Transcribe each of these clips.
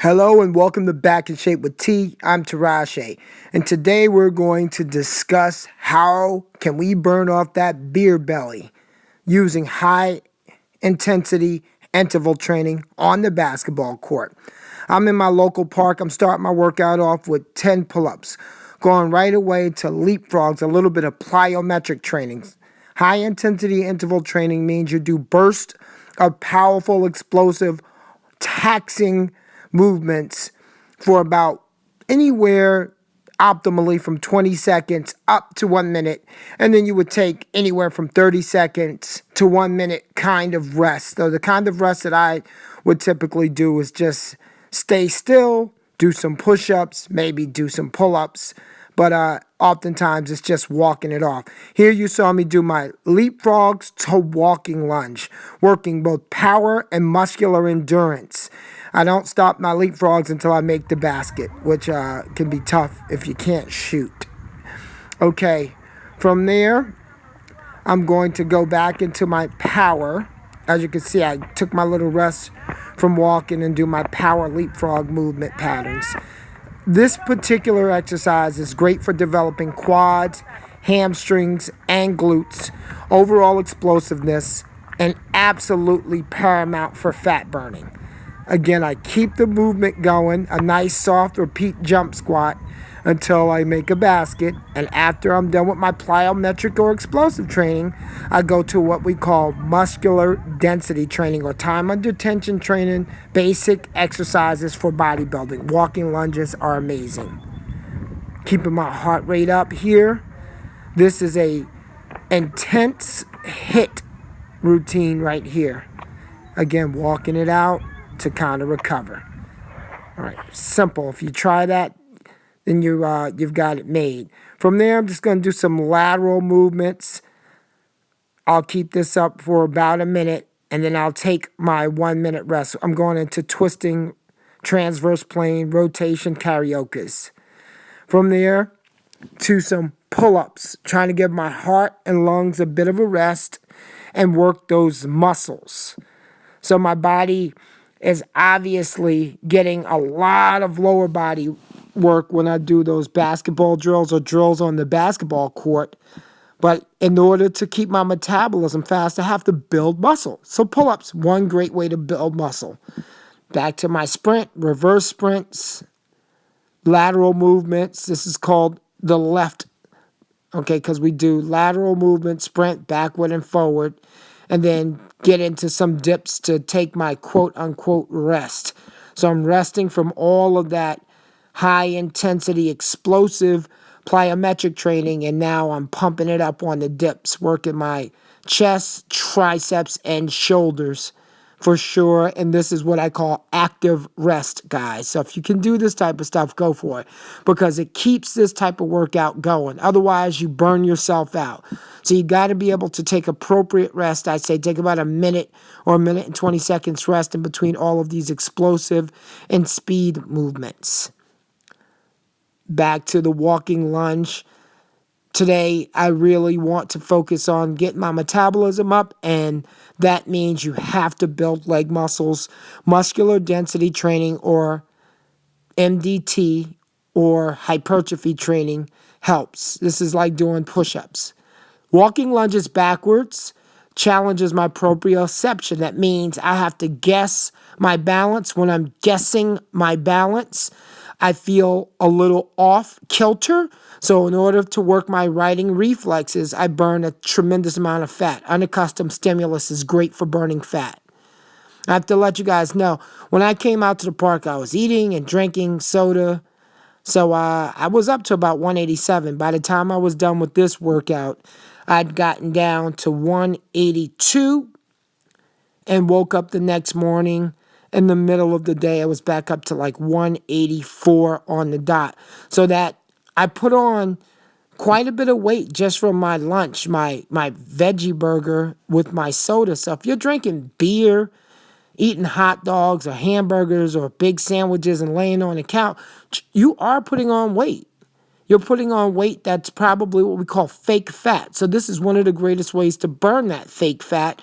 Hello and welcome to Back in Shape with T. I'm Terahshea, and today we're going to discuss how can we burn off that beer belly using high intensity interval training on the basketball court. I'm in my local park. I'm starting my workout off with 10 pull-ups, going right away to leapfrogs, a little bit of plyometric training. High intensity interval training means you do bursts of powerful, explosive, taxing movements for about anywhere optimally from 20 seconds up to 1 minute. And then you would take anywhere from 30 seconds to 1 minute kind of rest. So the kind of rest that I would typically do is just stay still, do some push-ups, maybe do some pull-ups. But oftentimes it's just walking it off. Here you saw me do my leapfrogs to walking lunge, working both power and muscular endurance. I don't stop my leapfrogs until I make the basket, which can be tough if you can't shoot. Okay, from there, I'm going to go back into my power. As you can see, I took my little rest from walking and do my power leapfrog movement patterns. This particular exercise is great for developing quads, hamstrings, and glutes, overall explosiveness, and absolutely paramount for fat burning. Again, I keep the movement going, a nice soft repeat jump squat until I make a basket. And after I'm done with my plyometric or explosive training, I go to what we call muscular density training or time under tension training, basic exercises for bodybuilding. Walking lunges are amazing. Keeping my heart rate up here. This is a intense hit routine right here. Again, walking it out to kind of recover. All right, simple. If you try that, then you've got it made. From there, I'm just going to do some lateral movements. I'll keep this up for about a minute, and then I'll take my 1 minute rest. I'm going into twisting, transverse plane, rotation, karaokes. From there, to some pull-ups, trying to give my heart and lungs a bit of a rest and work those muscles. So my body is obviously getting a lot of lower body work when I do those basketball drills or drills on the basketball court. But in order to keep my metabolism fast, I have to build muscle. So pull-ups, one great way to build muscle. Back to my sprint, reverse sprints, lateral movements. This is called the left, okay, because we do lateral movement, sprint, backward and forward, and then get into some dips to take my quote-unquote rest. So I'm resting from all of that high-intensity, explosive plyometric training, and now I'm pumping it up on the dips, working my chest, triceps, and shoulders for sure. And this is what I call active rest, guys. So if you can do this type of stuff, go for it, because it keeps this type of workout going. Otherwise, you burn yourself out. So you got to be able to take appropriate rest. I'd say take about a minute or 1 minute and 20 seconds rest in between all of these explosive and speed movements. Back to the walking lunge. Today, I really want to focus on getting my metabolism up, and that means you have to build leg muscles. Muscular density training, or MDT, or hypertrophy training helps. This is like doing push-ups. Walking lunges backwards challenges my proprioception. That means I have to guess my balance. When I'm guessing my balance, I feel a little off kilter. So in order to work my righting reflexes, I burn a tremendous amount of fat. Unaccustomed stimulus is great for burning fat. I have to let you guys know, when I came out to the park, I was eating and drinking soda. So I was up to about 187. By the time I was done with this workout, I'd gotten down to 182 and woke up the next morning. In the middle of the day, I was back up to like 184 on the dot. So that I put on quite a bit of weight just from my lunch, my veggie burger with my soda. So if you're drinking beer, eating hot dogs or hamburgers or big sandwiches and laying on the couch, you are putting on weight. You're putting on weight that's probably what we call fake fat. So this is one of the greatest ways to burn that fake fat.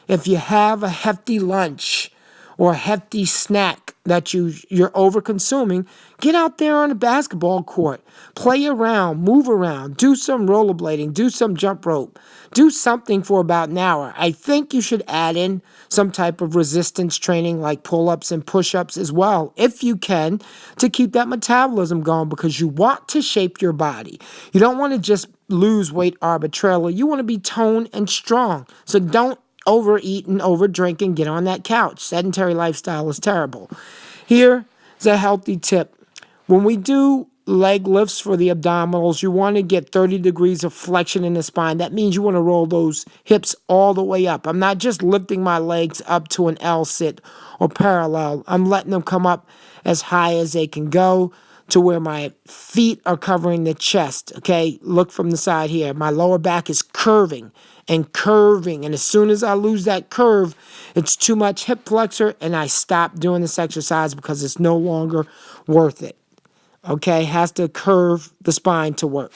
If you have a hefty lunch or a hefty snack that you're over consuming, get out there on a basketball court, play around, move around, do some rollerblading, do some jump rope, do something for about an hour. I think you should add in some type of resistance training like pull-ups and push-ups as well, if you can, to keep that metabolism going, because you want to shape your body. You don't want to just lose weight arbitrarily. You want to be toned and strong. So don't overeat and overdrink and get on that couch. Sedentary lifestyle is terrible. Here's a healthy tip. When we do leg lifts for the abdominals, you want to get 30 degrees of flexion in the spine. That means you want to roll those hips all the way up. I'm not just lifting my legs up to an L sit or parallel. I'm letting them come up as high as they can go to where my feet are covering the chest, okay? Look from the side here. My lower back is curving and curving, and as soon as I lose that curve, it's too much hip flexor, and I stop doing this exercise because it's no longer worth it, okay? Has to curve the spine to work.